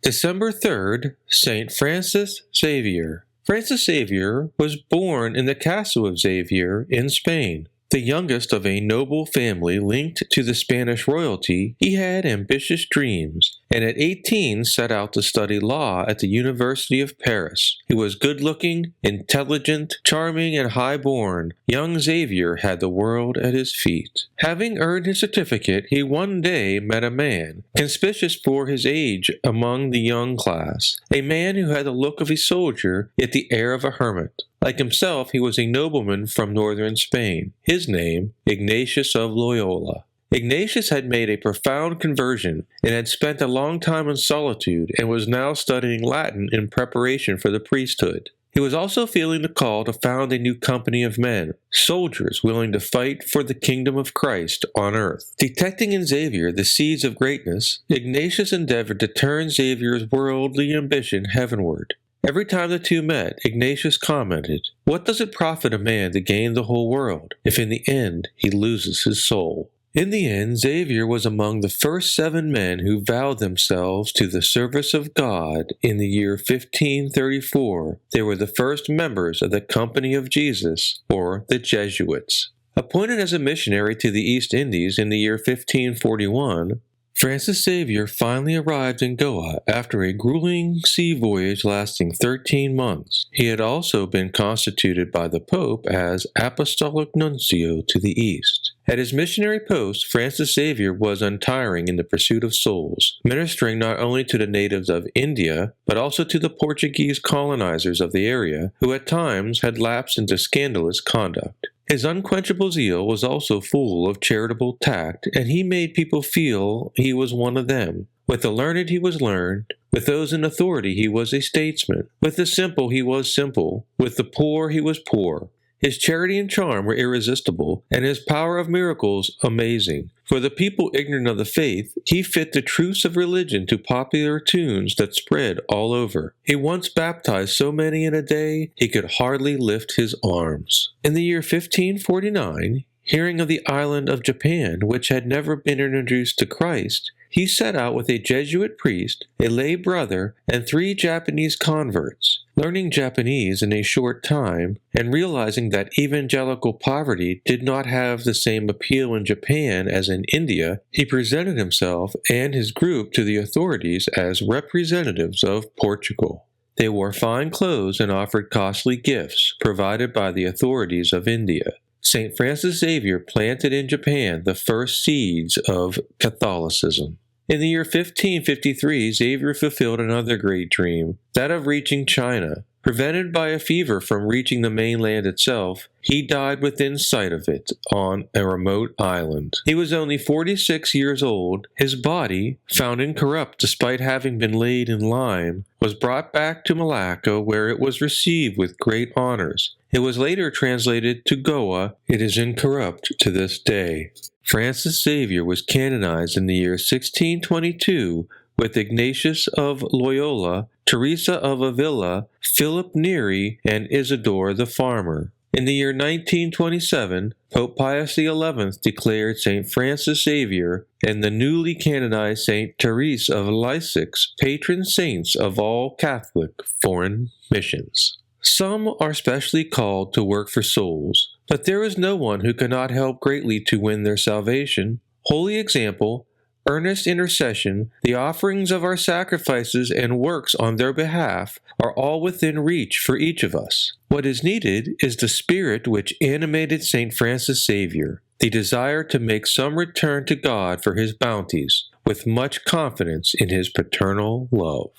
December 3rd, St. Francis Xavier. Francis Xavier was born in the castle of Xavier in Spain. The youngest of a noble family linked to the Spanish royalty, he had ambitious dreams, and at 18 set out to study law at the University of Paris. He was good-looking, intelligent, charming, and high-born. Young Xavier had the world at his feet. Having earned his certificate, he one day met a man, conspicuous for his age among the young class, a man who had the look of a soldier, yet the air of a hermit. Like himself, he was a nobleman from northern Spain. His name, Ignatius of Loyola. Ignatius had made a profound conversion and had spent a long time in solitude and was now studying Latin in preparation for the priesthood. He was also feeling the call to found a new company of men, soldiers willing to fight for the kingdom of Christ on earth. Detecting in Xavier the seeds of greatness, Ignatius endeavored to turn Xavier's worldly ambition heavenward. Every time the two met, Ignatius commented, "What does it profit a man to gain the whole world, if in the end he loses his soul?" In the end, Xavier was among the first 7 men who vowed themselves to the service of God in the year 1534. They were the first members of the Company of Jesus, or the Jesuits. Appointed as a missionary to the East Indies in the year 1541, Francis Xavier finally arrived in Goa after a grueling sea voyage lasting 13 months. He had also been constituted by the Pope as Apostolic Nuncio to the East. At his missionary post, Francis Xavier was untiring in the pursuit of souls, ministering not only to the natives of India, but also to the Portuguese colonizers of the area, who at times had lapsed into scandalous conduct. His unquenchable zeal was also full of charitable tact, and he made people feel he was one of them. With the learned he was learned, with those in authority he was a statesman, with the simple he was simple, with the poor he was poor. His charity and charm were irresistible, and his power of miracles amazing. For the people ignorant of the faith, he fit the truths of religion to popular tunes that spread all over. He once baptized so many in a day, he could hardly lift his arms. In the year 1549, hearing of the island of Japan, which had never been introduced to Christ, he set out with a Jesuit priest, a lay brother, and 3 Japanese converts. Learning Japanese in a short time, and realizing that evangelical poverty did not have the same appeal in Japan as in India, he presented himself and his group to the authorities as representatives of Portugal. They wore fine clothes and offered costly gifts provided by the authorities of India. St. Francis Xavier planted in Japan the first seeds of Catholicism. In the year 1553, Xavier fulfilled another great dream, that of reaching China. Prevented by a fever from reaching the mainland itself, he died within sight of it on a remote island. He was only 46 years old. His body, found incorrupt despite having been laid in lime, was brought back to Malacca, where it was received with great honors. It was later translated to Goa. It is incorrupt to this day. Francis Xavier was canonized in the year 1622 with Ignatius of Loyola, Teresa of Avila, Philip Neri, and Isidore the Farmer. In the year 1927, Pope Pius XI declared St. Francis Xavier and the newly canonized St. Therese of Lisieux patron saints of all Catholic foreign missions. Some are specially called to work for souls, but there is no one who cannot help greatly to win their salvation. Holy example, earnest intercession, the offerings of our sacrifices and works on their behalf are all within reach for each of us. What is needed is the spirit which animated St. Francis Xavier, the desire to make some return to God for his bounties, with much confidence in his paternal love.